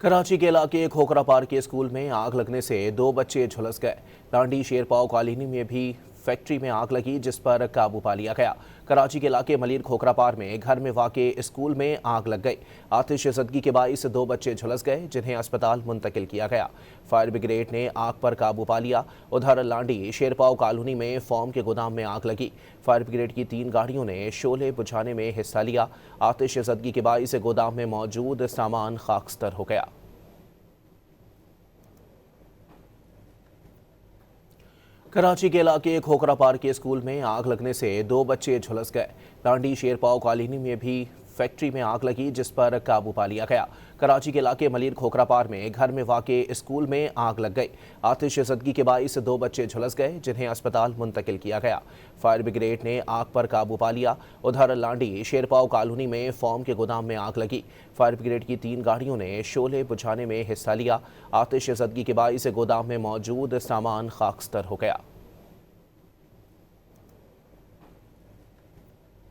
कराची के इलाके खोखरा पार्क के स्कूल में आग लगने से दो बच्चे झुलस गए। लांडी शेरपाव कॉलोनी में भी फैक्ट्री में आग लगी, जिस पर काबू पा लिया गया। कराची के इलाके मलिर खोखरा पार्क में घर में वाक़े स्कूल में आग लग गई। आतिश ज़दगी के बाइस दो बच्चे झुलस गए, जिन्हें अस्पताल मुंतकिल किया गया। फायर ब्रिगेड ने आग पर काबू पा लिया। उधर लांडी शेरपाव कॉलोनी में फोम के गोदाम में आग लगी। फायर ब्रिगेड की 3 गाड़ियों ने शोले बुझाने में हिस्सा लिया। आतिश ज़दगी के बाइस गोदाम में मौजूद सामान खाकस्तर हो गया। कराची के इलाके खोखरा पार्क के स्कूल में आग लगने से दो बच्चे झुलस गए। लांडी शेरपाव कॉलोनी में भी फैक्ट्री में आग लगी, जिस पर काबू पा लिया गया। कराची के इलाके मलिर खोखरा पार्क में घर में वाक़े स्कूल में आग लग गई। आतिश ज़दगी के बाइस दो बच्चे झुलस गए, जिन्हें अस्पताल मुंतकिल किया गया। फायर ब्रिगेड ने आग पर काबू पा लिया। उधर लांडी शेरपाव कॉलोनी में फोम के गोदाम में आग लगी। फायर ब्रिगेड की 3 गाड़ियों ने शोले बुझाने में हिस्सा लिया। आतिश ज़दगी के बाइस गोदाम में मौजूद सामान खाकस्तर हो गया।